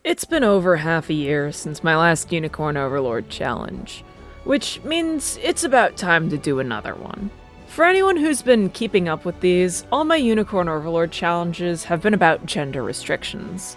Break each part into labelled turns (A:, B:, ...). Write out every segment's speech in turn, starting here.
A: It's been over half a year since my last Unicorn Overlord challenge, which means it's about time to do another one. For anyone who's been keeping up with these, all my Unicorn Overlord challenges have been about gender restrictions.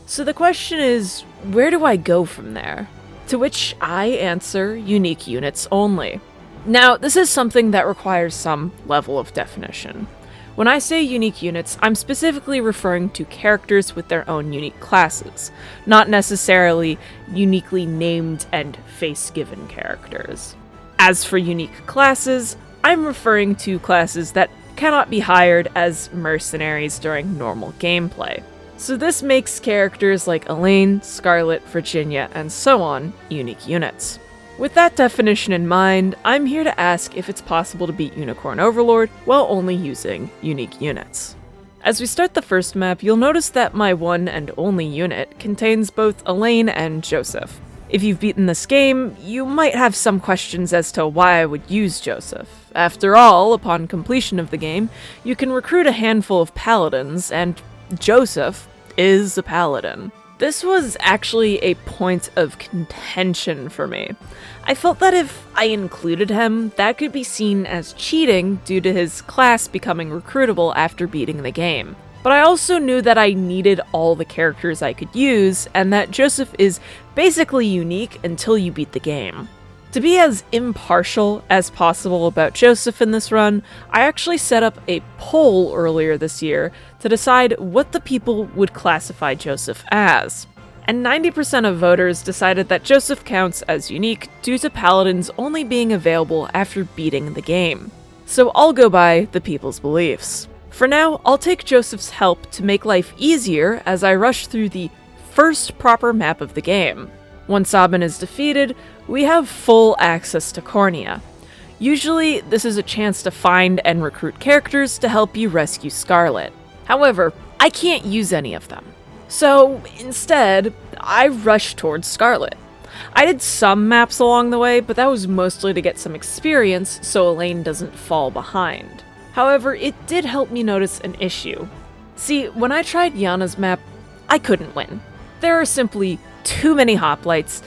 A: So the question is, where do I go from there? To which I answer unique units only. Now, this is something that requires some level of definition. When I say unique units, I'm specifically referring to characters with their own unique classes, not necessarily uniquely named and face-given characters. As for unique classes, I'm referring to classes that cannot be hired as mercenaries during normal gameplay. So this makes characters like Elaine, Scarlet, Virginia, and so on unique units. With that definition in mind, I'm here to ask if it's possible to beat Unicorn Overlord while only using unique units. As we start the first map, you'll notice that my one and only unit contains both Elaine and Joseph. If you've beaten this game, you might have some questions as to why I would use Joseph. After all, upon completion of the game, you can recruit a handful of paladins, and Joseph is a paladin. This was actually a point of contention for me. I felt that if I included him, that could be seen as cheating due to his class becoming recruitable after beating the game. But I also knew that I needed all the characters I could use, and that Joseph is basically unique until you beat the game. To be as impartial as possible about Joseph in this run, I actually set up a poll earlier this year to decide what the people would classify Joseph as. And 90% of voters decided that Joseph counts as unique due to paladins only being available after beating the game. So I'll go by the people's beliefs. For now, I'll take Joseph's help to make life easier as I rush through the first proper map of the game. Once Aben is defeated, we have full access to Cornea. Usually, this is a chance to find and recruit characters to help you rescue Scarlet. However, I can't use any of them. So, instead, I rush towards Scarlet. I did some maps along the way, but that was mostly to get some experience so Elaine doesn't fall behind. However, it did help me notice an issue. See, when I tried Yana's map, I couldn't win. There are simply too many hoplites,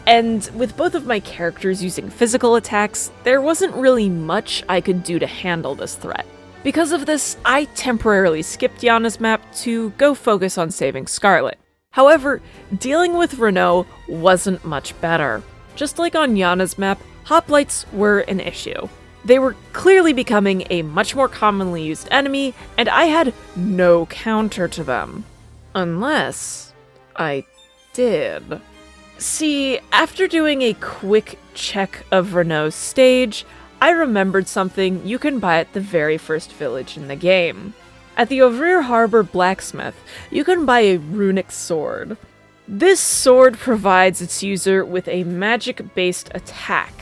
A: and with both of my characters using physical attacks, there wasn't really much I could do to handle this threat. Because of this, I temporarily skipped Yana's map to go focus on saving Scarlet. However, dealing with Renault wasn't much better. Just like on Yana's map, hoplites were an issue. They were clearly becoming a much more commonly used enemy, and I had no counter to them. Unless I did. See, after doing a quick check of Renault's stage, I remembered something you can buy at the very first village in the game. At the Overlord Harbor Blacksmith, you can buy a runic sword. This sword provides its user with a magic-based attack.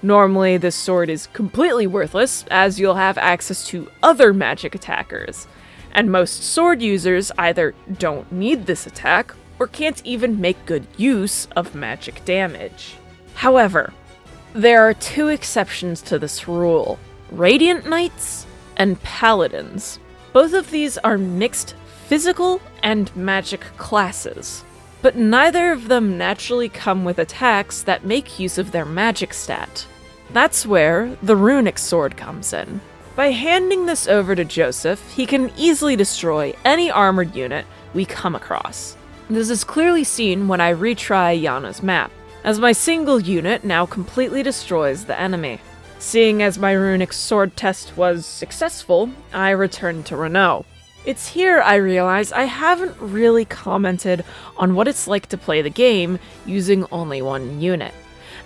A: Normally, this sword is completely worthless, as you'll have access to other magic attackers. And most sword users either don't need this attack, or can't even make good use of magic damage. However, there are two exceptions to this rule: Radiant Knights and Paladins. Both of these are mixed physical and magic classes, but neither of them naturally come with attacks that make use of their magic stat. That's where the runic sword comes in. By handing this over to Joseph, he can easily destroy any armored unit we come across. This is clearly seen when I retry Yana's map, as my single unit now completely destroys the enemy. Seeing as my runic sword test was successful, I returned to Renault. It's here I realize I haven't really commented on what it's like to play the game using only one unit.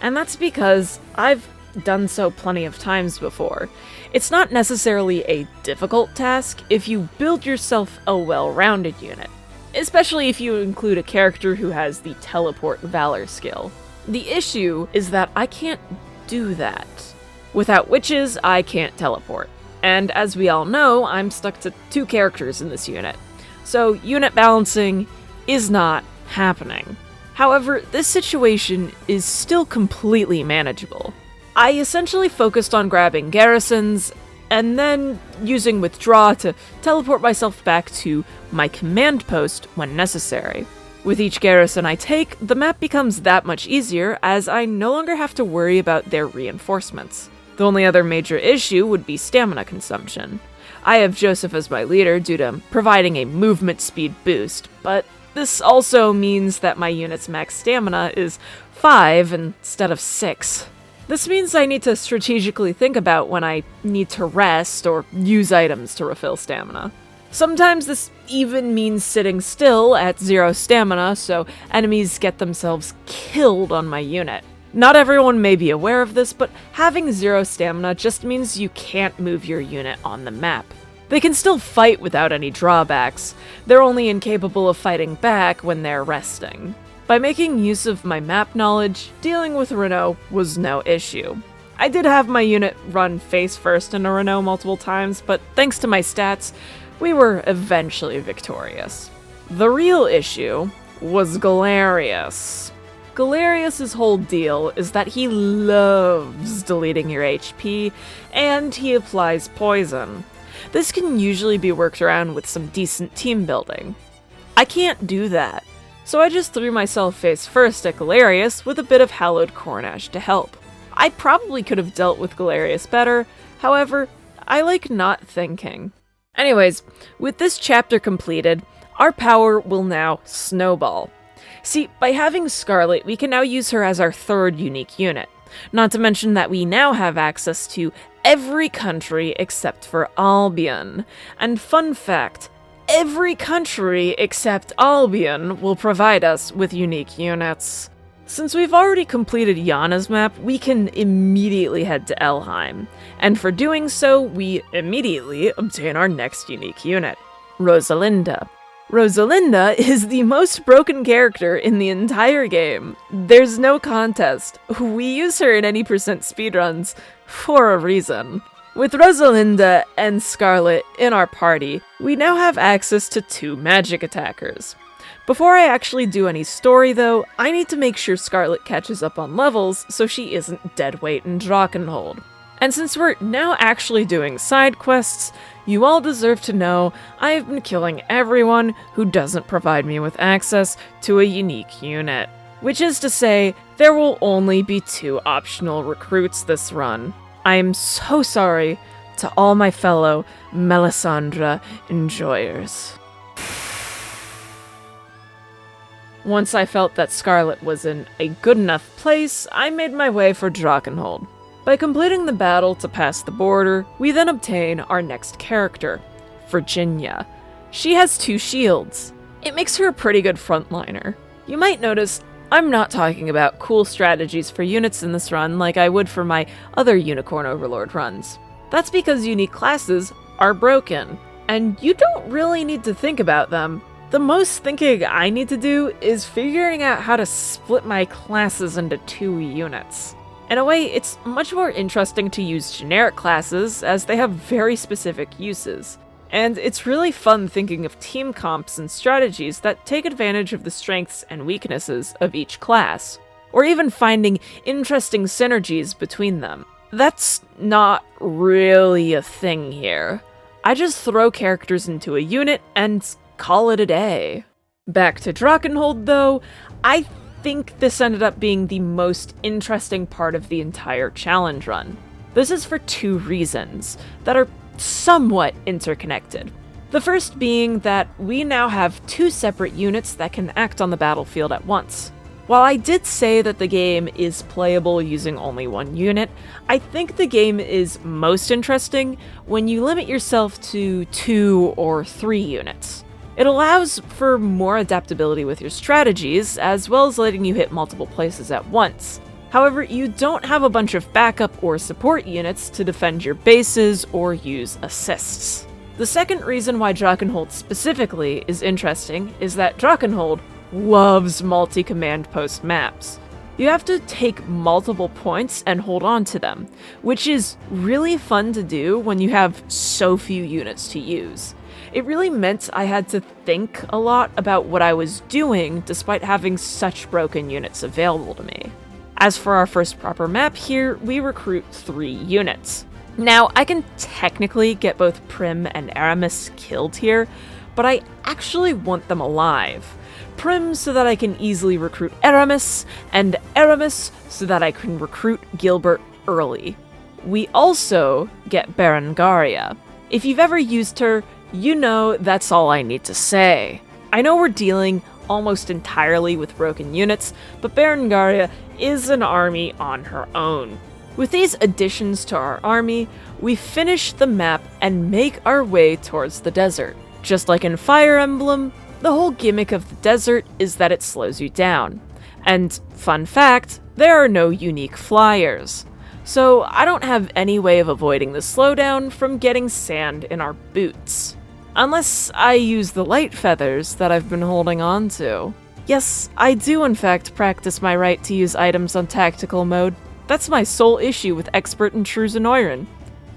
A: And that's because I've done so plenty of times before. It's not necessarily a difficult task if you build yourself a well-rounded unit, especially if you include a character who has the teleport valor skill. The issue is that I can't do that. Without witches, I can't teleport. And as we all know, I'm stuck to 2 characters in this unit. So unit balancing is not happening. However, this situation is still completely manageable. I essentially focused on grabbing garrisons, and then using Withdraw to teleport myself back to my command post when necessary. With each garrison I take, the map becomes that much easier as I no longer have to worry about their reinforcements. The only other major issue would be stamina consumption. I have Joseph as my leader due to providing a movement speed boost, but this also means that my unit's max stamina is 5 instead of 6. This means I need to strategically think about when I need to rest or use items to refill stamina. Sometimes this even means sitting still at 0 stamina so enemies get themselves killed on my unit. Not everyone may be aware of this, but having 0 stamina just means you can't move your unit on the map. They can still fight without any drawbacks, they're only incapable of fighting back when they're resting. By making use of my map knowledge, dealing with Renault was no issue. I did have my unit run face first in a Renault multiple times, but thanks to my stats, we were eventually victorious. The real issue was Galerius. Galerius' whole deal is that he loves deleting your HP, and he applies poison. This can usually be worked around with some decent team building. I can't do that, so I just threw myself face first at Galerius with a bit of hallowed Cornash to help. I probably could have dealt with Galerius better, however, I like not thinking. Anyways, with this chapter completed, our power will now snowball. See, by having Scarlet, we can now use her as our 3rd unique unit. Not to mention that we now have access to every country except for Albion. And fun fact, every country except Albion will provide us with unique units. Since we've already completed Yana's map, we can immediately head to Elheim, and for doing so, we immediately obtain our next unique unit, Rosalinda. Rosalinda is the most broken character in the entire game. There's no contest. We use her in any percent speedruns for a reason. With Rosalinda and Scarlet in our party, we now have access to 2 magic attackers. Before I actually do any story though, I need to make sure Scarlet catches up on levels so she isn't deadweight in Drakkenhold. And since we're now actually doing side quests, you all deserve to know I have been killing everyone who doesn't provide me with access to a unique unit. Which is to say, there will only be 2 optional recruits this run. I am so sorry to all my fellow Melisandre enjoyers. Once I felt that Scarlet was in a good enough place, I made my way for Drakkenhold. By completing the battle to pass the border, we then obtain our next character, Virginia. She has 2 shields. It makes her a pretty good frontliner. You might notice I'm not talking about cool strategies for units in this run like I would for my other Unicorn Overlord runs. That's because unique classes are broken, and you don't really need to think about them. The most thinking I need to do is figuring out how to split my classes into 2 units. In a way, it's much more interesting to use generic classes, as they have very specific uses. And it's really fun thinking of team comps and strategies that take advantage of the strengths and weaknesses of each class, or even finding interesting synergies between them. That's not really a thing here. I just throw characters into a unit and call it a day. Back to Drakkenhold though, I think this ended up being the most interesting part of the entire challenge run. This is for 2 reasons that are somewhat interconnected. The first being that we now have 2 separate units that can act on the battlefield at once. While I did say that the game is playable using only 1 unit, I think the game is most interesting when you limit yourself to 2 or 3 units. It allows for more adaptability with your strategies, as well as letting you hit multiple places at once. However, you don't have a bunch of backup or support units to defend your bases or use assists. The second reason why Drakkenhold specifically is interesting is that Drakkenhold loves multi-command post maps. You have to take multiple points and hold on to them, which is really fun to do when you have so few units to use. It really meant I had to think a lot about what I was doing despite having such broken units available to me. As for our first proper map here, we recruit 3 units. Now, I can technically get both Prim and Aramis killed here, but I actually want them alive. Prim so that I can easily recruit Aramis, and Aramis so that I can recruit Gilbert early. We also get Berengaria. If you've ever used her, you know that's all I need to say. I know we're dealing almost entirely with broken units, but Berengaria is an army on her own. With these additions to our army, we finish the map and make our way towards the desert. Just like in Fire Emblem, the whole gimmick of the desert is that it slows you down. And fun fact, there are no unique flyers. So I don't have any way of avoiding the slowdown from getting sand in our boots. Unless I use the light feathers that I've been holding on to. Yes, I do in fact practice my right to use items on tactical mode. That's my sole issue with Expert and Truzanoiran.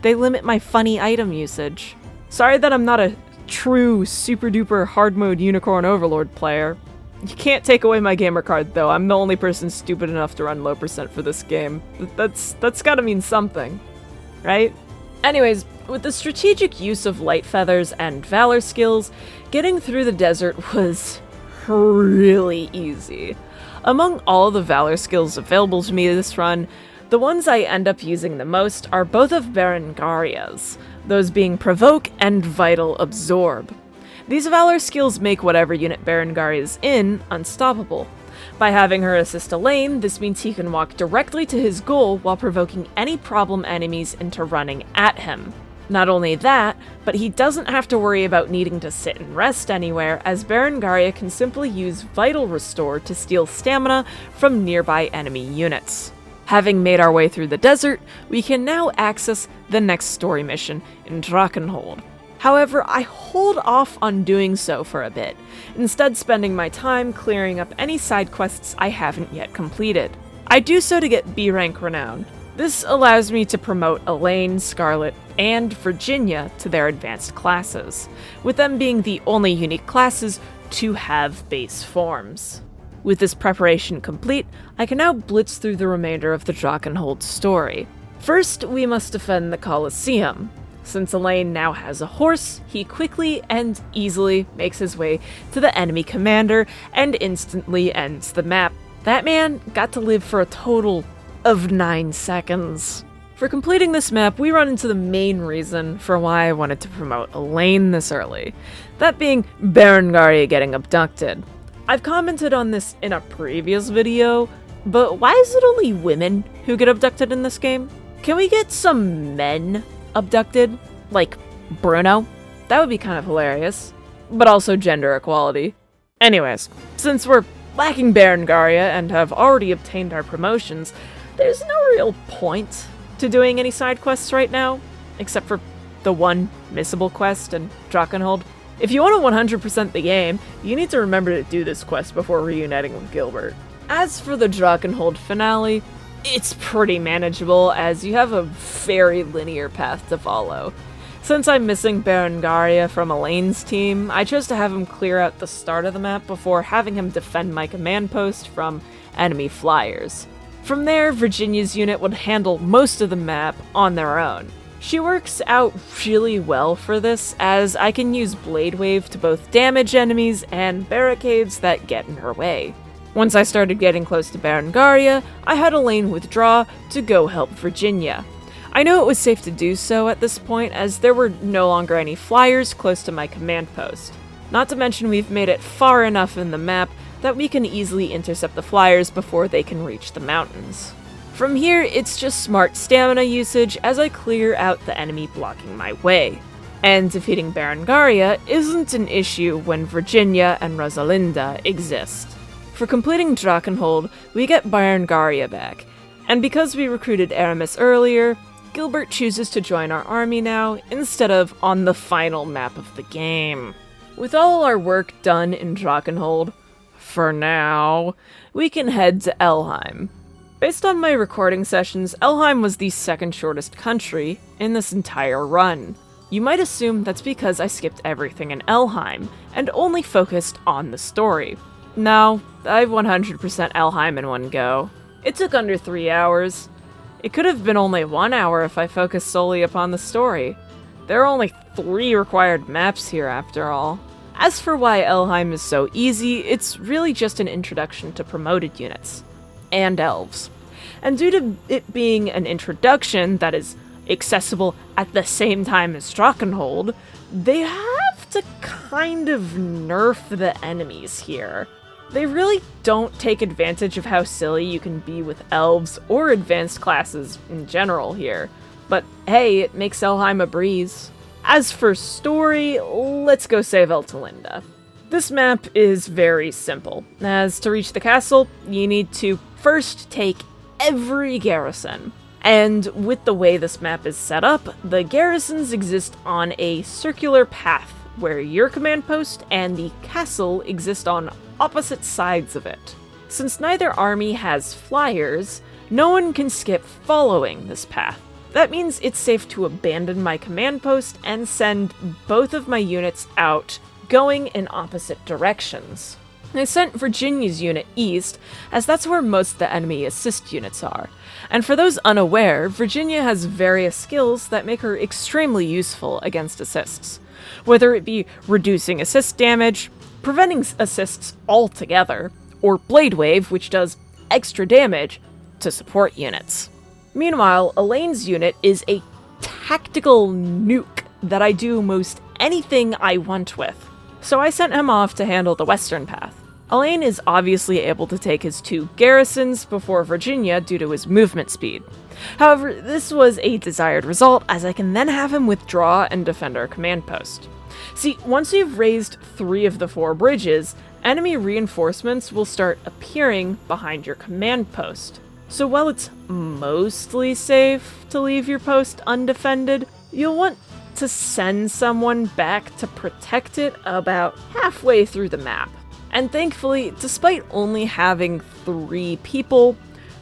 A: They limit my funny item usage. Sorry that I'm not a true super duper hard mode Unicorn Overlord player. You can't take away my gamer card though, I'm the only person stupid enough to run low percent for this game. That's gotta mean something, right? Anyways, with the strategic use of light feathers and valor skills, getting through the desert was really easy. Among all the valor skills available to me this run, the ones I end up using the most are both of Berengaria's, those being Provoke and Vital Absorb. These valor skills make whatever unit Berengaria is in unstoppable. By having her assist Elaine, this means he can walk directly to his goal while provoking any problem enemies into running at him. Not only that, but he doesn't have to worry about needing to sit and rest anywhere, as Berengaria can simply use Vital Restore to steal stamina from nearby enemy units. Having made our way through the desert, we can now access the next story mission in Drachenhold. However, I hold off on doing so for a bit, instead spending my time clearing up any side quests I haven't yet completed. I do so to get B rank renown. This allows me to promote Elaine, Scarlet, and Virginia to their advanced classes, with them being the only unique classes to have base forms. With this preparation complete, I can now blitz through the remainder of the Drachenhold story. First, we must defend the Colosseum. Since Elaine now has a horse, he quickly and easily makes his way to the enemy commander and instantly ends the map. That man got to live for a total of 9 seconds. For completing this map, we run into the main reason for why I wanted to promote Elaine this early, that being Berengaria getting abducted. I've commented on this in a previous video, but why is it only women who get abducted in this game? Can we get some men abducted? Like Bruno? That would be kind of hilarious. But also gender equality. Anyways, since we're lacking Berengaria and have already obtained our promotions, there's no real point to doing any side quests right now, except for the one missable quest in Drachenhold. If you want to 100% the game, you need to remember to do this quest before reuniting with Gilbert. As for the Drachenhold finale, it's pretty manageable as you have a very linear path to follow. Since I'm missing Berengaria from Elaine's team, I chose to have him clear out the start of the map before having him defend my command post from enemy flyers. From there, Virginia's unit would handle most of the map on their own. She works out really well for this, as I can use Blade Wave to both damage enemies and barricades that get in her way. Once I started getting close to Berengaria, I had Elaine withdraw to go help Virginia. I knew it was safe to do so at this point, as there were no longer any flyers close to my command post. Not to mention we've made it far enough in the map that we can easily intercept the flyers before they can reach the mountains. From here, it's just smart stamina usage as I clear out the enemy blocking my way. And defeating Berengaria isn't an issue when Virginia and Rosalinda exist. For completing Drachenhold, we get Berengaria back, and because we recruited Aramis earlier, Gilbert chooses to join our army now, instead of on the final map of the game. With all our work done in Drachenhold, for now, we can head to Elheim. Based on my recording sessions, Elheim was the second shortest country in this entire run. You might assume that's because I skipped everything in Elheim, and only focused on the story. No, I 100% Elheim in one go. It took under 3 hours. It could have been only 1 hour if I focused solely upon the story. There are only 3 required maps here after all. As for why Elheim is so easy, it's really just an introduction to promoted units. And elves. And due to it being an introduction that is accessible at the same time as Drakkenhold, they have to kind of nerf the enemies here. They really don't take advantage of how silly you can be with elves or advanced classes in general here. But hey, it makes Elheim a breeze. As for story, let's go save Eltalinda. This map is very simple, as to reach the castle, you need to first take every garrison. And with the way this map is set up, the garrisons exist on a circular path, where your command post and the castle exist on opposite sides of it. Since neither army has flyers, no one can skip following this path. That means it's safe to abandon my command post and send both of my units out, going in opposite directions. I sent Virginia's unit east, as that's where most of the enemy assist units are. And for those unaware, Virginia has various skills that make her extremely useful against assists. Whether it be reducing assist damage, preventing assists altogether, or Blade Wave, which does extra damage to support units. Meanwhile, Elaine's unit is a tactical nuke that I do most anything I want with. So I sent him off to handle the western path. Elaine is obviously able to take his 2 garrisons before Virginia due to his movement speed. However, this was a desired result, as I can then have him withdraw and defend our command post. See, once you've raised 3 of the 4 bridges, enemy reinforcements will start appearing behind your command post. So while it's mostly safe to leave your post undefended, you'll want to send someone back to protect it about halfway through the map. And thankfully, despite only having 3 people,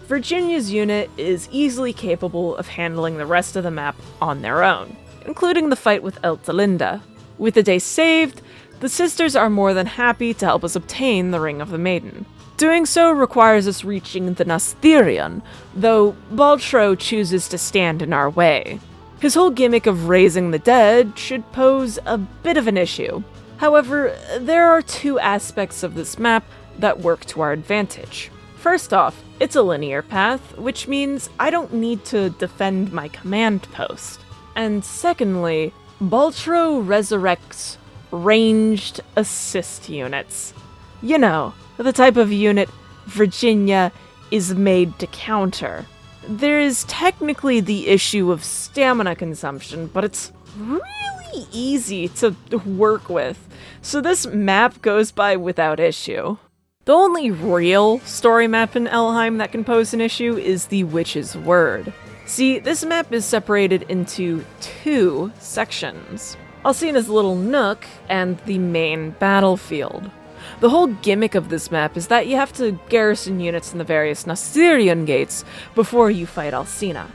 A: Virginia's unit is easily capable of handling the rest of the map on their own, including the fight with Eltalinda. With the day saved, the sisters are more than happy to help us obtain the Ring of the Maiden. Doing so requires us reaching the Nasthirion, though Baltro chooses to stand in our way. His whole gimmick of raising the dead should pose a bit of an issue. However, there are 2 aspects of this map that work to our advantage. First off, it's a linear path, which means I don't need to defend my command post. And secondly, Baltro resurrects ranged assist units. You know, the type of unit Virginia is made to counter. There is technically the issue of stamina consumption, but it's really easy to work with, so this map goes by without issue. The only real story map in Elheim that can pose an issue is the Witch's Word. See, this map is separated into 2 sections. Alcina's little nook and the main battlefield. The whole gimmick of this map is that you have to garrison units in the various Nasthirion gates before you fight Alcina.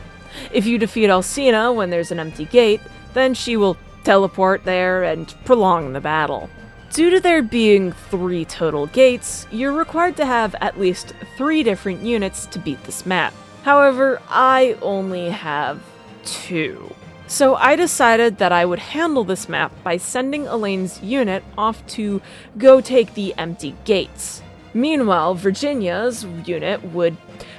A: If you defeat Alcina when there's an empty gate, then she will teleport there and prolong the battle. Due to there being 3 total gates, you're required to have at least 3 different units to beat this map. However, I only have 2. So I decided that I would handle this map by sending Elaine's unit off to go take the empty gates. Meanwhile, Virginia's unit would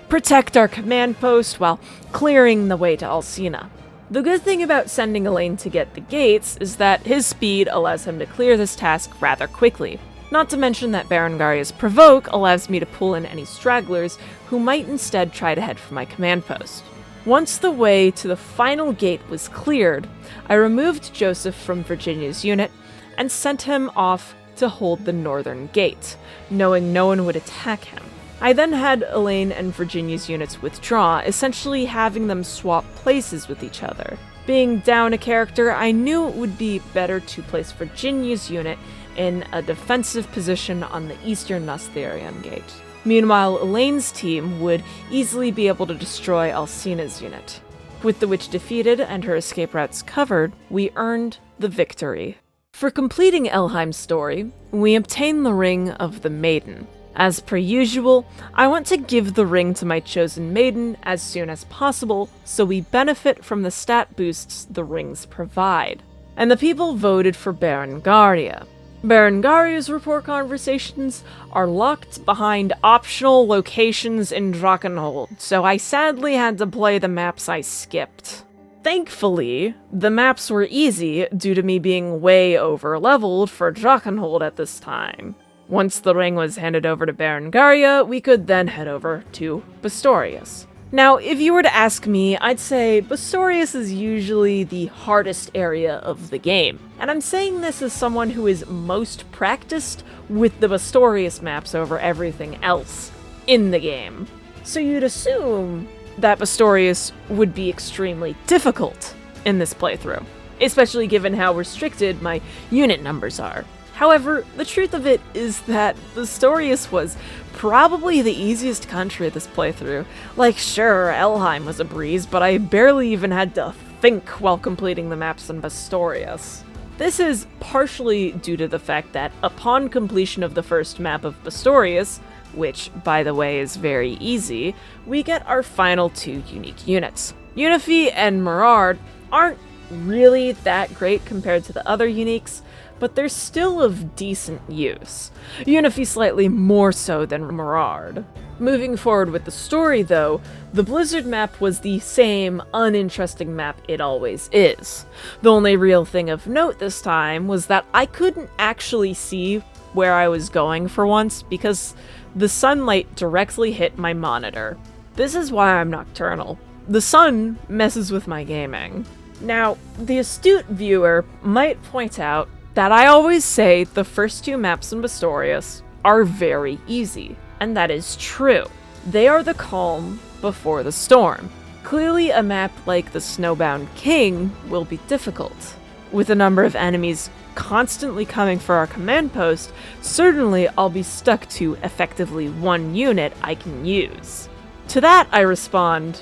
A: protect our command post while clearing the way to Alcina. The good thing about sending Elaine to get the gates is that his speed allows him to clear this task rather quickly. Not to mention that Berengaria's Provoke allows me to pull in any stragglers who might instead try to head for my command post. Once the way to the final gate was cleared, I removed Joseph from Virginia's unit and sent him off to hold the northern gate, knowing no one would attack him. I then had Elaine and Virginia's units withdraw, essentially having them swap places with each other. Being down a character, I knew it would be better to place Virginia's unit in a defensive position on the eastern Nasthirion gate. Meanwhile, Elaine's team would easily be able to destroy Alcina's unit. With the witch defeated and her escape routes covered, we earned the victory. For completing Elheim's story, we obtain the Ring of the Maiden. As per usual, I want to give the ring to my chosen maiden as soon as possible, so we benefit from the stat boosts the rings provide. And the people voted for Berengaria. Berengaria's report conversations are locked behind optional locations in Drakkenhold, so I sadly had to play the maps I skipped. Thankfully, the maps were easy due to me being way over-leveled for Drakkenhold at this time. Once the ring was handed over to Berengaria, we could then head over to Bastorius. Now, if you were to ask me, I'd say Bastorius is usually the hardest area of the game. And I'm saying this as someone who is most practiced with the Bastorius maps over everything else in the game. So you'd assume that Bastorius would be extremely difficult in this playthrough, especially given how restricted my unit numbers are. However, the truth of it is that Bastorius was probably the easiest country this playthrough. Like, sure, Elheim was a breeze, but I barely even had to think while completing the maps in Bastorius. This is partially due to the fact that upon completion of the first map of Bastorius, which, by the way, is very easy, we get our final 2 unique units. Unifi and Merard aren't really that great compared to the other uniques, but they're still of decent use. Unifi slightly more so than Merard. Moving forward with the story, though, the Blizzard map was the same uninteresting map it always is. The only real thing of note this time was that I couldn't actually see where I was going for once because the sunlight directly hit my monitor. This is why I'm nocturnal. The sun messes with my gaming. Now, the astute viewer might point out that I always say the first 2 maps in Bastorius are very easy, and that is true. They are the calm before the storm. Clearly, a map like the Snowbound King will be difficult. With a number of enemies constantly coming for our command post, certainly I'll be stuck to effectively 1 unit I can use. To that I respond,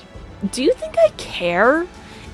A: do you think I care?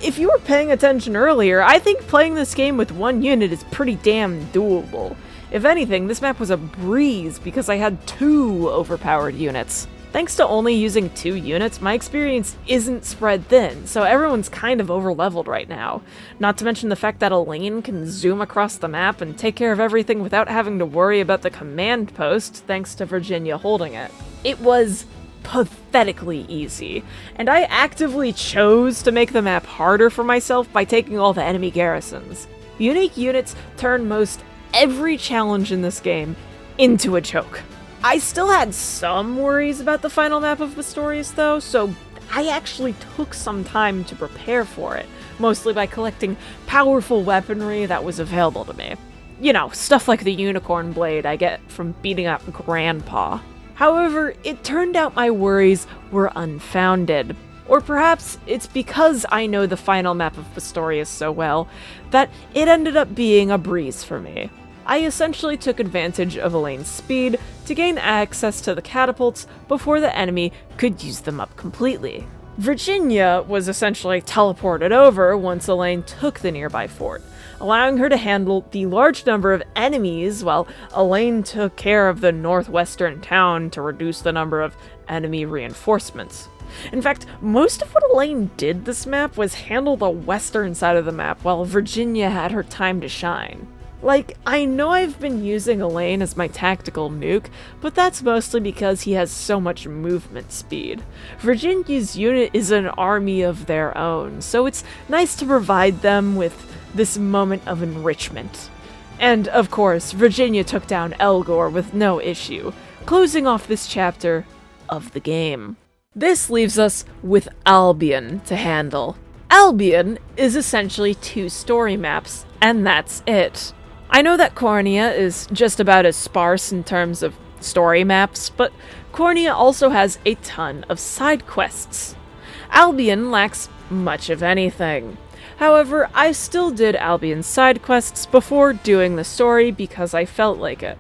A: If you were paying attention earlier, I think playing this game with 1 unit is pretty damn doable. If anything, this map was a breeze because I had 2 overpowered units. Thanks to only using 2 units, my experience isn't spread thin, so everyone's kind of overleveled right now. Not to mention the fact that Elaine can zoom across the map and take care of everything without having to worry about the command post, thanks to Virginia holding it. It was pathetically easy, and I actively chose to make the map harder for myself by taking all the enemy garrisons. Unique units turn most every challenge in this game into a joke. I still had some worries about the final map of Bastorius though, so I actually took some time to prepare for it, mostly by collecting powerful weaponry that was available to me. You know, stuff like the unicorn blade I get from beating up Grandpa. However, it turned out my worries were unfounded. Or perhaps it's because I know the final map of Bastorius so well that it ended up being a breeze for me. I essentially took advantage of Elaine's speed to gain access to the catapults before the enemy could use them up completely. Virginia was essentially teleported over once Elaine took the nearby fort, allowing her to handle the large number of enemies while Elaine took care of the northwestern town to reduce the number of enemy reinforcements. In fact, most of what Elaine did this map was handle the western side of the map while Virginia had her time to shine. Like, I know I've been using Elaine as my tactical nuke, but that's mostly because he has so much movement speed. Virginia's unit is an army of their own, so it's nice to provide them with this moment of enrichment. And, of course, Virginia took down Elgor with no issue, closing off this chapter of the game. This leaves us with Albion to handle. Albion is essentially 2 story maps, and that's it. I know that Cornea is just about as sparse in terms of story maps, but Cornea also has a ton of side quests. Albion lacks much of anything. However, I still did Albion's side quests before doing the story because I felt like it.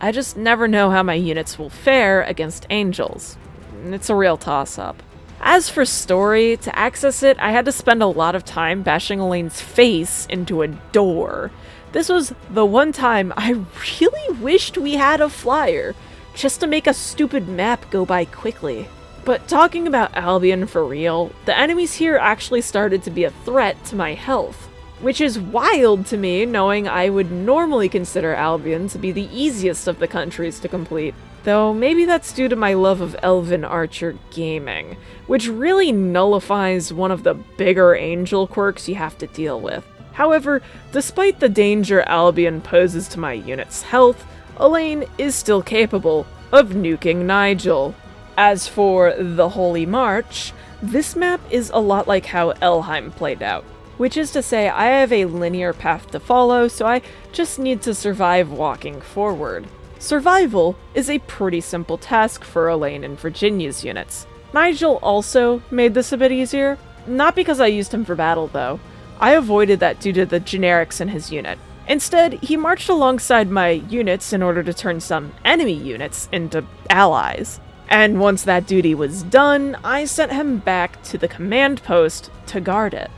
A: I just never know how my units will fare against angels. It's a real toss-up. As for story, to access it, I had to spend a lot of time bashing Elaine's face into a door. This was the one time I really wished we had a flyer, just to make a stupid map go by quickly. But talking about Albion for real, the enemies here actually started to be a threat to my health. which is wild to me, knowing I would normally consider Albion to be the easiest of the countries to complete. Though maybe that's due to my love of Elven Archer gaming, which really nullifies one of the bigger angel quirks you have to deal with. However, despite the danger Albion poses to my unit's health, Elaine is still capable of nuking Nigel. As for the Holy March, this map is a lot like how Elheim played out, which is to say I have a linear path to follow, so I just need to survive walking forward. Survival is a pretty simple task for Elaine and Virginia's units. Nigel also made this a bit easier, not because I used him for battle though. I avoided that due to the generics in his unit. Instead, he marched alongside my units in order to turn some enemy units into allies. And once that duty was done, I sent him back to the command post to guard it.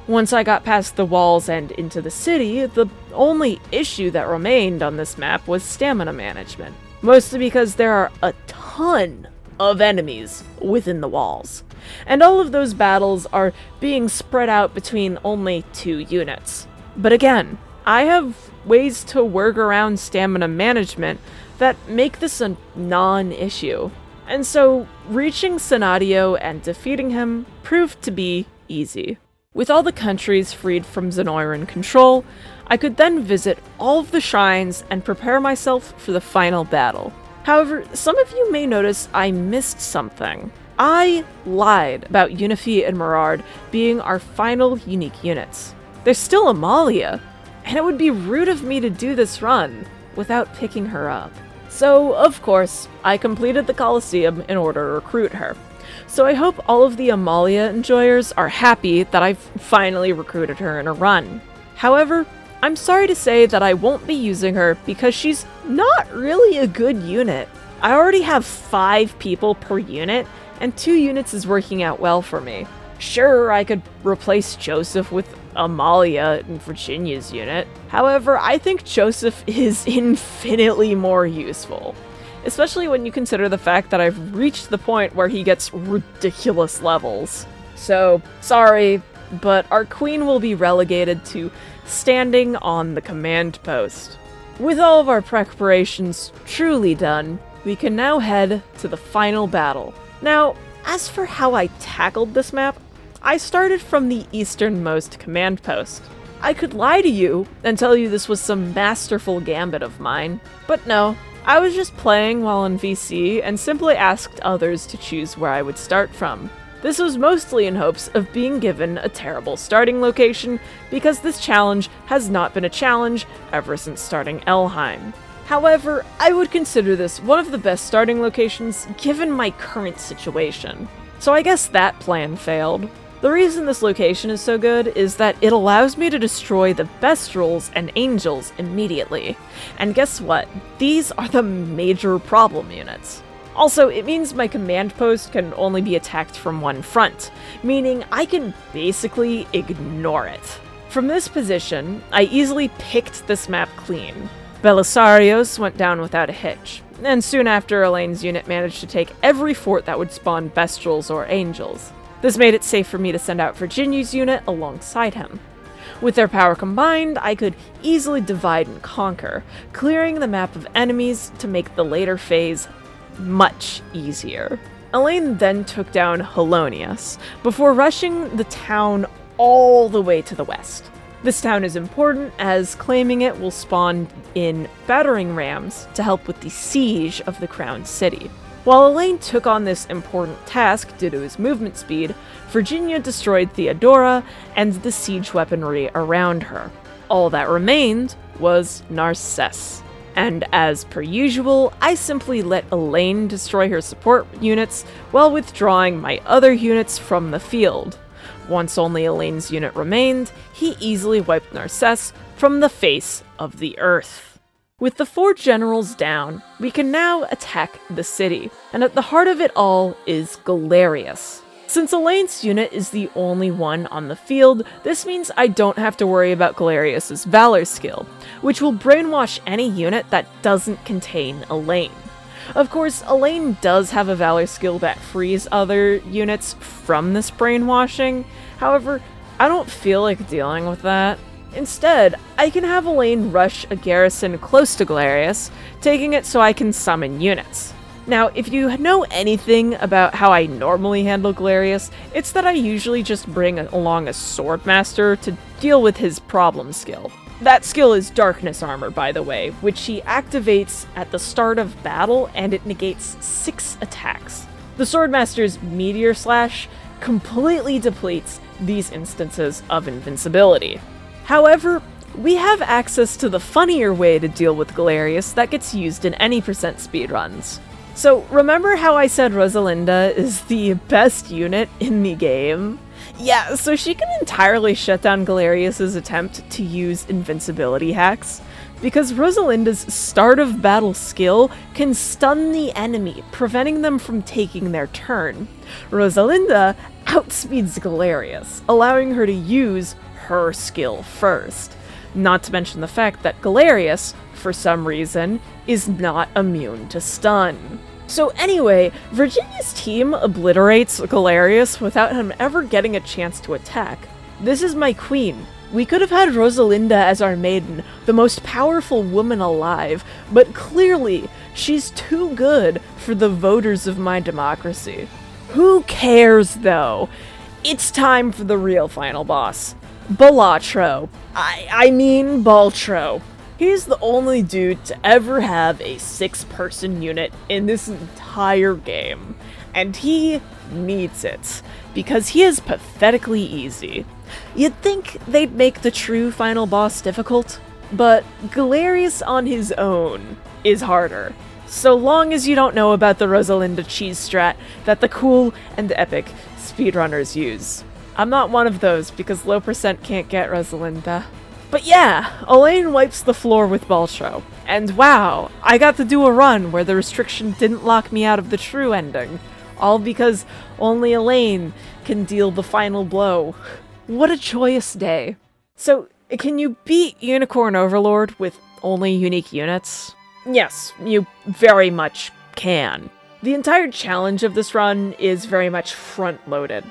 A: Once I got past the walls and into the city, the only issue that remained on this map was stamina management. Mostly because there are a ton of enemies within the walls. And all of those battles are being spread out between only 2 units. But again, I have ways to work around stamina management that make this a non-issue. And so, reaching Senadio and defeating him proved to be easy. With all the countries freed from Zenoiran control, I could then visit all of the shrines and prepare myself for the final battle. However, some of you may notice I missed something. I lied about Unifi and Mirard being our final unique units. There's still Amalia, and it would be rude of me to do this run without picking her up. So, of course, I completed the Colosseum in order to recruit her. So I hope all of the Amalia enjoyers are happy that I've finally recruited her in a run. However, I'm sorry to say that I won't be using her because she's not really a good unit. I already have 5 people per unit, and 2 units is working out well for me. Sure, I could replace Joseph with Amalia in Virginia's unit. However, I think Joseph is infinitely more useful. Especially when you consider the fact that I've reached the point where he gets ridiculous levels. So, sorry, but our queen will be relegated to standing on the command post. With all of our preparations truly done, we can now head to the final battle. Now, as for how I tackled this map, I started from the easternmost command post. I could lie to you and tell you this was some masterful gambit of mine, but no. I was just playing while in VC and simply asked others to choose where I would start from. This was mostly in hopes of being given a terrible starting location, because this challenge has not been a challenge ever since starting Elheim. However, I would consider this one of the best starting locations given my current situation. So I guess that plan failed. The reason this location is so good is that it allows me to destroy the Bestrels and Angels immediately. And guess what? These are the major problem units. Also, it means my command post can only be attacked from one front, meaning I can basically ignore it. From this position, I easily picked this map clean. Belisarios went down without a hitch, and soon after Elaine's unit managed to take every fort that would spawn Bestrels or Angels. This made it safe for me to send out Virginia's unit alongside him. With their power combined, I could easily divide and conquer, clearing the map of enemies to make the later phase much easier. Elaine then took down Helonius, before rushing the town all the way to the west. This town is important, as claiming it will spawn in battering rams to help with the siege of the crown city. While Elaine took on this important task due to his movement speed, Virginia destroyed Theodora and the siege weaponry around her. All that remained was Narcisse. And as per usual, I simply let Elaine destroy her support units while withdrawing my other units from the field. Once only Elaine's unit remained, he easily wiped Narcisse from the face of the earth. With the 4 generals down, we can now attack the city, and at the heart of it all is Galerius. Since Elaine's unit is the only one on the field, this means I don't have to worry about Galerius' Valor skill, which will brainwash any unit that doesn't contain Elaine. Of course, Elaine does have a Valor skill that frees other units from this brainwashing, however, I don't feel like dealing with that. Instead, I can have Elaine rush a garrison close to Galerius, taking it so I can summon units. Now, if you know anything about how I normally handle Galerius, it's that I usually just bring along a Swordmaster to deal with his problem skill. That skill is Darkness Armor, by the way, which he activates at the start of battle, and it negates 6 attacks. The Swordmaster's Meteor Slash completely depletes these instances of invincibility. However, we have access to the funnier way to deal with Galerius that gets used in any percent speedruns. So, remember how I said Rosalinda is the best unit in the game? Yeah, so she can entirely shut down Galerius' attempt to use invincibility hacks, because Rosalinda's start of battle skill can stun the enemy, preventing them from taking their turn. Rosalinda outspeeds Galerius, allowing her to use her skill first. Not to mention the fact that Galerius, for some reason, is not immune to stun. So anyway, Virginia's team obliterates Galerius without him ever getting a chance to attack. This is my queen. We could have had Rosalinda as our maiden, the most powerful woman alive, but clearly, she's too good for the voters of my democracy. Who cares, though? It's time for the real final boss. Balatro. I mean Baltro. He's the only dude to ever have a 6-person unit in this entire game. And he needs it, because he is pathetically easy. You'd think they'd make the true final boss difficult, but Galerius on his own is harder. So long as you don't know about the Rosalinda cheese strat that the cool and epic speedrunners use. I'm not one of those, because low percent can't get Rosalinda. But yeah, Elaine wipes the floor with Baltro. And wow, I got to do a run where the restriction didn't lock me out of the true ending. All because only Elaine can deal the final blow. What a joyous day. So, can you beat Unicorn Overlord with only unique units? Yes, you very much can. The entire challenge of this run is very much front-loaded.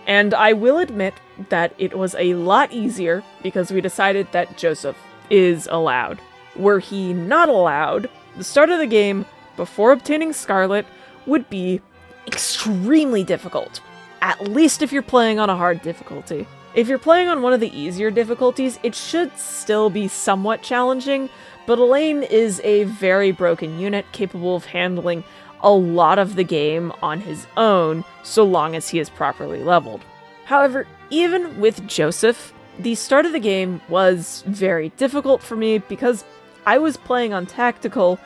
A: And I will admit that it was a lot easier because we decided that Joseph is allowed. Were he not allowed, the start of the game, before obtaining Scarlet, would be extremely difficult. At least if you're playing on a hard difficulty. If you're playing on one of the easier difficulties, it should still be somewhat challenging, but Elaine is a very broken unit capable of handling a lot of the game on his own, so long as he is properly leveled. However, even with Joseph, the start of the game was very difficult for me because I was playing on tactical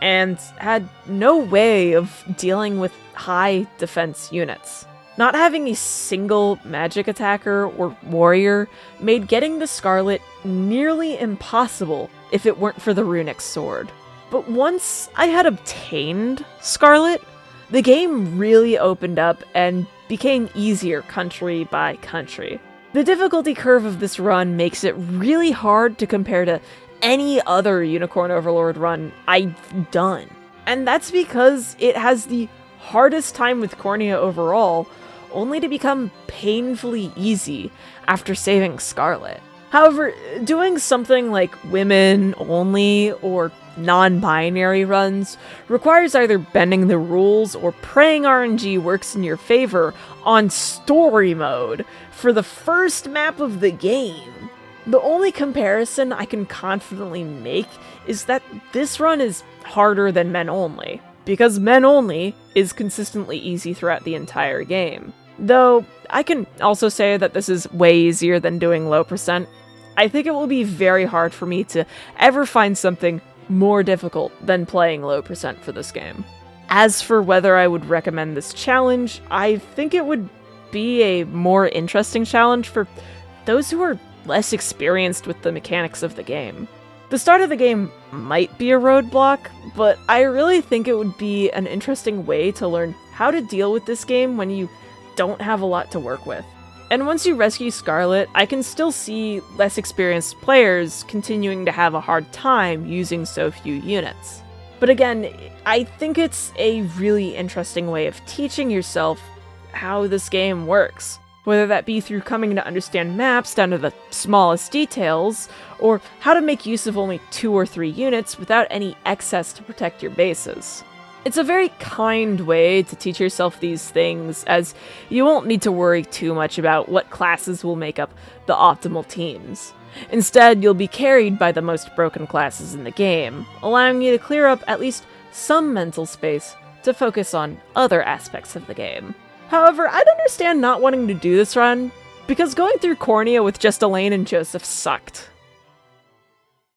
A: and had no way of dealing with high defense units. Not having a single magic attacker or warrior made getting the Scarlet nearly impossible if it weren't for the runic sword. But once I had obtained Scarlet, the game really opened up and became easier country by country. The difficulty curve of this run makes it really hard to compare to any other Unicorn Overlord run I've done. And that's because it has the hardest time with Cornea overall, only to become painfully easy after saving Scarlet. However, doing something like women only or non-binary runs requires either bending the rules or praying RNG works in your favor on story mode for the first map of the game. The only comparison I can confidently make is that this run is harder than men only, because men only is consistently easy throughout the entire game. Though, I can also say that this is way easier than doing low percent. I think it will be very hard for me to ever find something more difficult than playing low percent for this game. As for whether I would recommend this challenge, I think it would be a more interesting challenge for those who are less experienced with the mechanics of the game. The start of the game might be a roadblock, but I really think it would be an interesting way to learn how to deal with this game when you don't have a lot to work with. And once you rescue Scarlet, I can still see less experienced players continuing to have a hard time using so few units. But again, I think it's a really interesting way of teaching yourself how this game works. Whether that be through coming to understand maps down to the smallest details, or how to make use of only 2 or 3 units without any excess to protect your bases. It's a very kind way to teach yourself these things, as you won't need to worry too much about what classes will make up the optimal teams. Instead, you'll be carried by the most broken classes in the game, allowing you to clear up at least some mental space to focus on other aspects of the game. However, I'd understand not wanting to do this run, because going through Cornea with just Elaine and Joseph sucked.